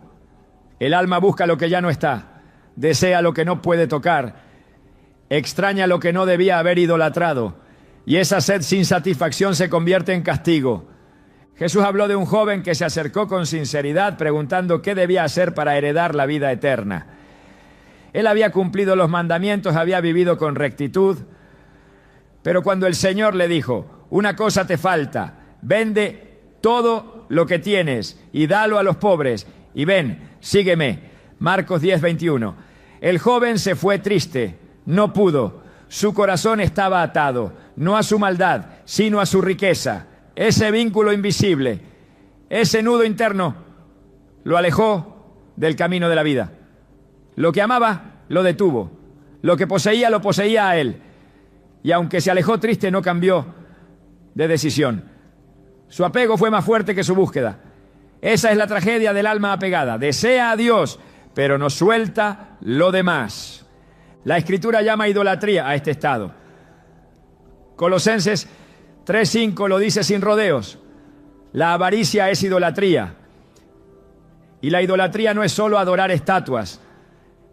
S1: El alma busca lo que ya no está, desea lo que no puede tocar, extraña lo que no debía haber idolatrado, y esa sed sin satisfacción se convierte en castigo. Jesús habló de un joven que se acercó con sinceridad preguntando qué debía hacer para heredar la vida eterna. Él había cumplido los mandamientos, había vivido con rectitud, pero cuando el Señor le dijo: una cosa te falta, vende todo lo que tienes y dalo a los pobres, y ven, sígueme. Marcos 10, 21. El joven se fue triste, no pudo, su corazón estaba atado, no a su maldad, sino a su riqueza. Ese vínculo invisible, ese nudo interno, lo alejó del camino de la vida. Lo que amaba, lo detuvo. Lo que poseía, lo poseía a él. Y aunque se alejó triste, no cambió de decisión. Su apego fue más fuerte que su búsqueda. Esa es la tragedia del alma apegada. Desea a Dios, pero no suelta lo demás. La Escritura llama idolatría a este estado. Colosenses 3:5 lo dice sin rodeos. La avaricia es idolatría. Y la idolatría no es solo adorar estatuas,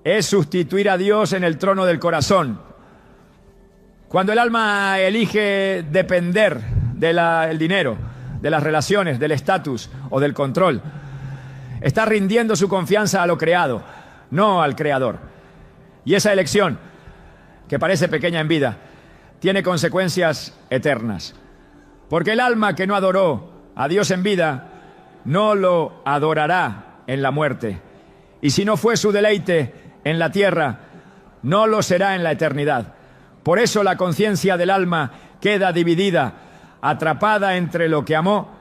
S1: es sustituir a Dios en el trono del corazón. Cuando el alma elige depender del dinero, de las relaciones, del estatus o del control, está rindiendo su confianza a lo creado, no al Creador. Y esa elección, que parece pequeña en vida, tiene consecuencias eternas. Porque el alma que no adoró a Dios en vida, no lo adorará en la muerte. Y si no fue su deleite en la tierra, no lo será en la eternidad. Por eso la conciencia del alma queda dividida, atrapada entre lo que amó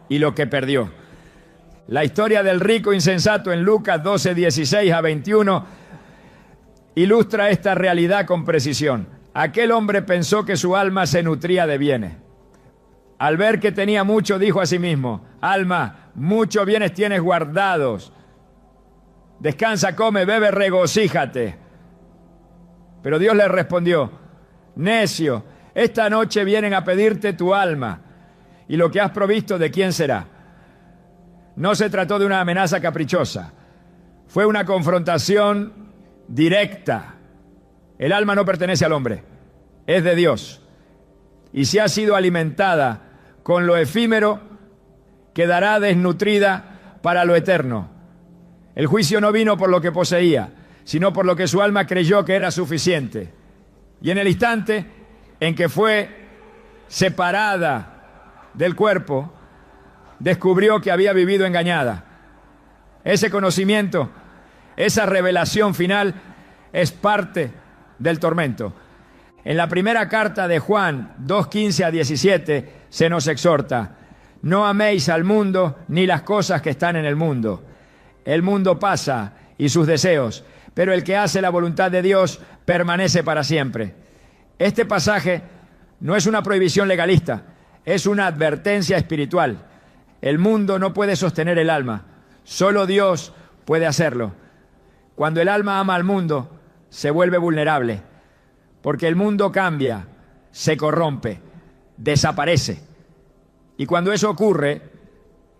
S1: y lo que perdió. La historia del rico insensato en Lucas 12, 16 a 21 ilustra esta realidad con precisión. Aquel hombre pensó que su alma se nutría de bienes. Al ver que tenía mucho, dijo a sí mismo: alma, muchos bienes tienes guardados. Descansa, come, bebe, regocíjate. Pero Dios le respondió: necio, esta noche vienen a pedirte tu alma, y lo que has provisto, ¿de quién será? No se trató de una amenaza caprichosa, fue una confrontación directa. El alma no pertenece al hombre, es de Dios. Y si ha sido alimentada con lo efímero, quedará desnutrida para lo eterno. El juicio no vino por lo que poseía, sino por lo que su alma creyó que era suficiente. Y en el instante en que fue separada del cuerpo, descubrió que había vivido engañada. Ese conocimiento, esa revelación final es parte del tormento. En la primera carta de Juan 2:15 a 17 se nos exhorta: no améis al mundo ni las cosas que están en el mundo. El mundo pasa y sus deseos, pero el que hace la voluntad de Dios permanece para siempre. Este pasaje no es una prohibición legalista, es una advertencia espiritual. El mundo no puede sostener el alma, solo Dios puede hacerlo. Cuando el alma ama al mundo, se vuelve vulnerable, porque el mundo cambia, se corrompe, desaparece. Y cuando eso ocurre,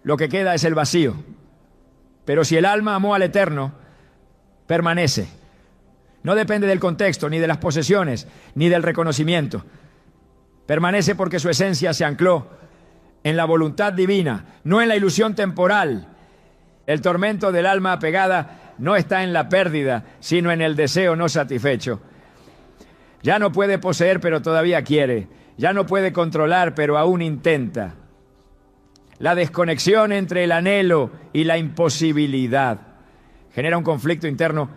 S1: lo que queda es el vacío. Pero si el alma amó al Eterno, permanece. No depende del contexto, ni de las posesiones, ni del reconocimiento. Permanece porque su esencia se ancló en la voluntad divina, no en la ilusión temporal. El tormento del alma apegada no está en la pérdida, sino en el deseo no satisfecho. Ya no puede poseer, pero todavía quiere. Ya no puede controlar, pero aún intenta. La desconexión entre el anhelo y la imposibilidad genera un conflicto interno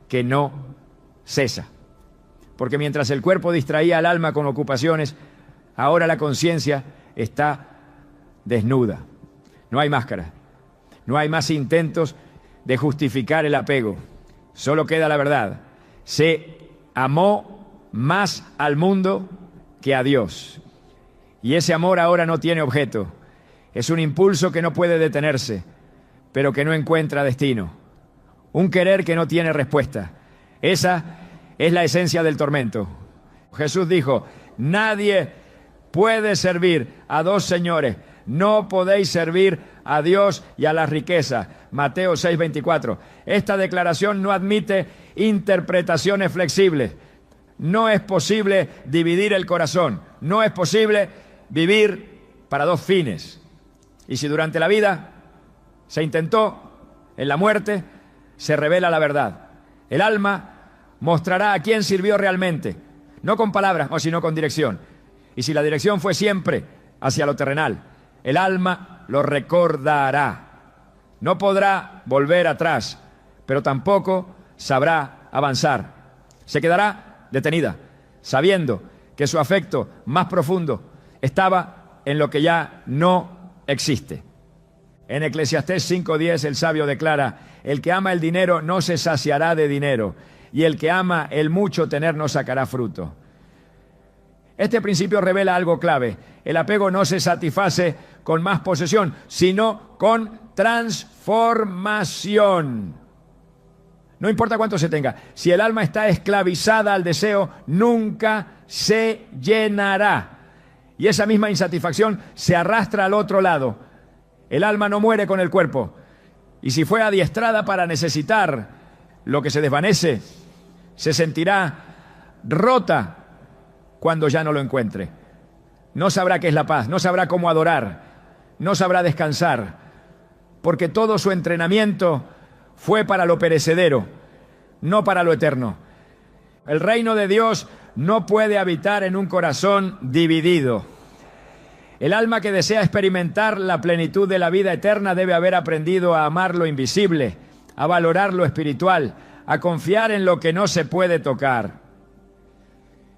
S1: que no cesa. Porque mientras el cuerpo distraía al alma con ocupaciones, ahora la conciencia está desnuda. No hay máscara. No hay más intentos de justificar el apego. Solo queda la verdad. Se amó más al mundo que a Dios. Y ese amor ahora no tiene objeto. Es un impulso que no puede detenerse, pero que no encuentra destino. Un querer que no tiene respuesta. Esa es la esencia del tormento. Jesús dijo: nadie puede servir a dos señores. No podéis servir a Dios y a las riquezas. Mateo 6:24. Esta declaración no admite interpretaciones flexibles. No es posible dividir el corazón. No es posible vivir para dos fines. Y si durante la vida se intentó, en la muerte se revela la verdad. El alma mostrará a quién sirvió realmente, no con palabras, sino con dirección. Y si la dirección fue siempre hacia lo terrenal, el alma lo recordará. No podrá volver atrás, pero tampoco sabrá avanzar. Se quedará detenida, sabiendo que su afecto más profundo estaba en lo que ya no existe. En Eclesiastés 5:10 el sabio declara: el que ama el dinero no se saciará de dinero, y el que ama el mucho tener no sacará fruto. Este principio revela algo clave. El apego no se satisface con más posesión, sino con transformación. No importa cuánto se tenga. Si el alma está esclavizada al deseo, nunca se llenará. Y esa misma insatisfacción se arrastra al otro lado. El alma no muere con el cuerpo. Y si fue adiestrada para necesitar lo que se desvanece, se sentirá rota cuando ya no lo encuentre. No sabrá qué es la paz, no sabrá cómo adorar, no sabrá descansar, porque todo su entrenamiento fue para lo perecedero, no para lo eterno. El reino de Dios no puede habitar en un corazón dividido. El alma que desea experimentar la plenitud de la vida eterna debe haber aprendido a amar lo invisible, a valorar lo espiritual, a confiar en lo que no se puede tocar.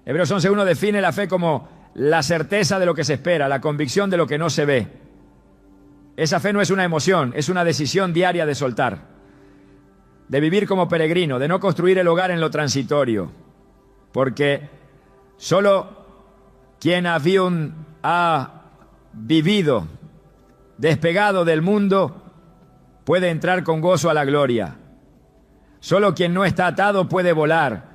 S1: Hebreos 11:1 define la fe como la certeza de lo que se espera, la convicción de lo que no se ve. Esa fe no es una emoción, es una decisión diaria de soltar, de vivir como peregrino, de no construir el hogar en lo transitorio, porque solo quien ha vivido despegado del mundo puede entrar con gozo a la gloria. Solo quien no está atado puede volar.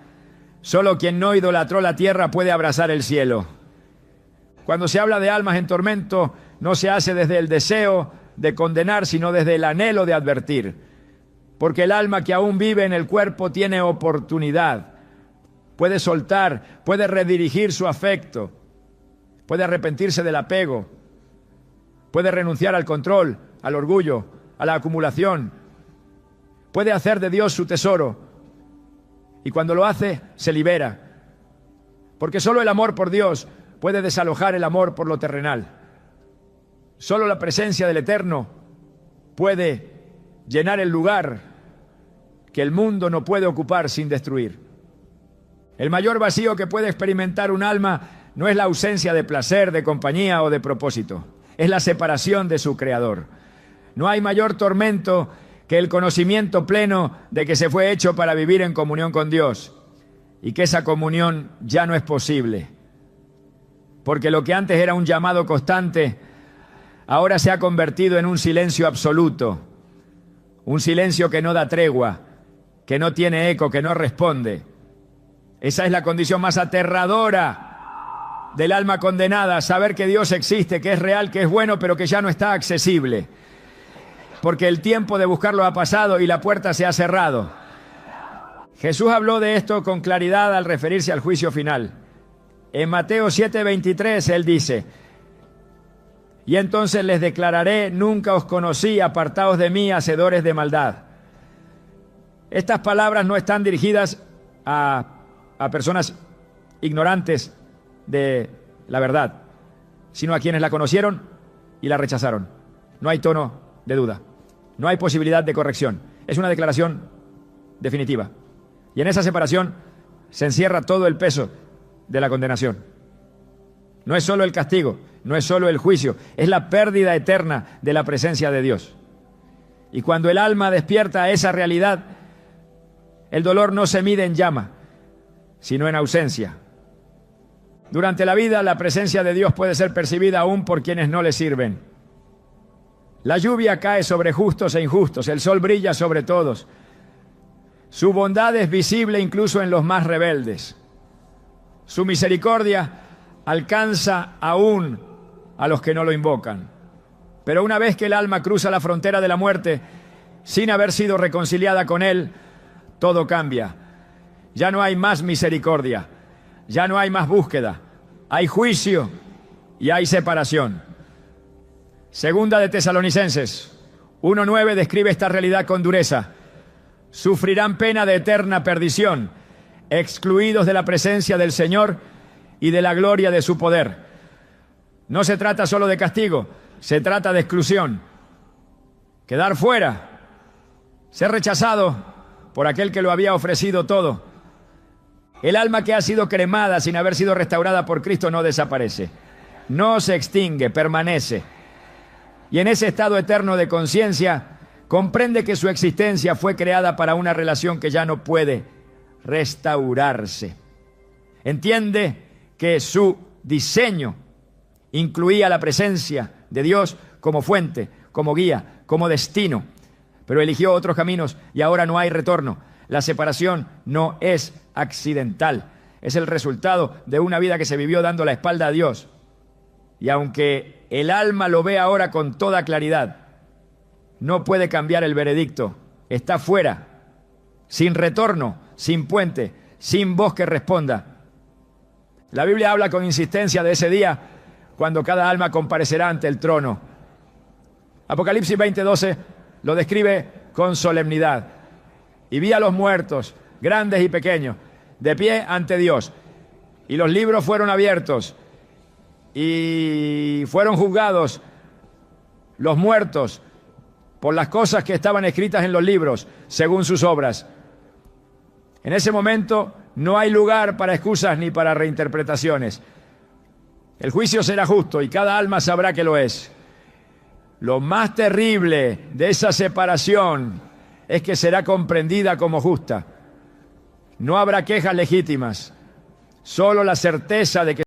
S1: Solo quien no idolatró la tierra puede abrazar el cielo. Cuando se habla de almas en tormento, no se hace desde el deseo de condenar, sino desde el anhelo de advertir. Porque el alma que aún vive en el cuerpo tiene oportunidad. Puede soltar, puede redirigir su afecto, puede arrepentirse del apego, Puede renunciar al control, al orgullo, a la acumulación. Puede hacer de Dios su tesoro. Y cuando lo hace, se libera. Porque solo el amor por Dios puede desalojar el amor por lo terrenal. Solo la presencia del Eterno puede llenar el lugar que el mundo no puede ocupar sin destruir. El mayor vacío que puede experimentar un alma no es la ausencia de placer, de compañía o de propósito. Es la separación de su Creador. No hay mayor tormento que el conocimiento pleno de que se fue hecho para vivir en comunión con Dios y que esa comunión ya no es posible. Porque lo que antes era un llamado constante, ahora se ha convertido en un silencio absoluto. Un silencio que no da tregua, que no tiene eco, que no responde. Esa es la condición más aterradora del alma condenada, saber que Dios existe, que es real, que es bueno, pero que ya no está accesible. Porque el tiempo de buscarlo ha pasado y la puerta se ha cerrado. Jesús habló de esto con claridad al referirse al juicio final. En Mateo 7:23 Él dice: y entonces les declararé, nunca os conocí, apartaos de mí, hacedores de maldad. Estas palabras no están dirigidas a personas ignorantes de la verdad, sino a quienes la conocieron y la rechazaron. No hay tono de duda, no hay posibilidad de corrección. Es una declaración definitiva. Y en esa separación se encierra todo el peso de la condenación. No es solo el castigo, no es solo el juicio, es la pérdida eterna de la presencia de Dios. Y cuando el alma despierta a esa realidad, el dolor no se mide en llama, sino en ausencia. Durante la vida, la presencia de Dios puede ser percibida aún por quienes no le sirven. La lluvia cae sobre justos e injustos, el sol brilla sobre todos. Su bondad es visible incluso en los más rebeldes. Su misericordia alcanza aún a los que no lo invocan. Pero una vez que el alma cruza la frontera de la muerte, sin haber sido reconciliada con Él, todo cambia. Ya no hay más misericordia, ya no hay más búsqueda, hay juicio y hay separación. Segunda de Tesalonicenses 1:9 describe esta realidad con dureza. Sufrirán pena de eterna perdición, excluidos de la presencia del Señor y de la gloria de su poder. No se trata solo de castigo, se trata de exclusión. Quedar fuera, ser rechazado por aquel que lo había ofrecido todo. El alma que ha sido cremada sin haber sido restaurada por Cristo no desaparece, no se extingue, permanece. Y en ese estado eterno de conciencia, comprende que su existencia fue creada para una relación que ya no puede restaurarse. Entiende que su diseño incluía la presencia de Dios como fuente, como guía, como destino, pero eligió otros caminos y ahora no hay retorno. La separación no es accidental, es el resultado de una vida que se vivió dando la espalda a Dios. Y aunque el alma lo ve ahora con toda claridad, no puede cambiar el veredicto. Está fuera, sin retorno, sin puente, sin voz que responda. La Biblia habla con insistencia de ese día cuando cada alma comparecerá ante el trono. Apocalipsis 20:12 lo describe con solemnidad. Y vi a los muertos, grandes y pequeños, de pie ante Dios. Y los libros fueron abiertos y fueron juzgados los muertos por las cosas que estaban escritas en los libros, según sus obras. En ese momento no hay lugar para excusas ni para reinterpretaciones. El juicio será justo y cada alma sabrá que lo es. Lo más terrible de esa separación es que será comprendida como justa. No habrá quejas legítimas, solo la certeza de que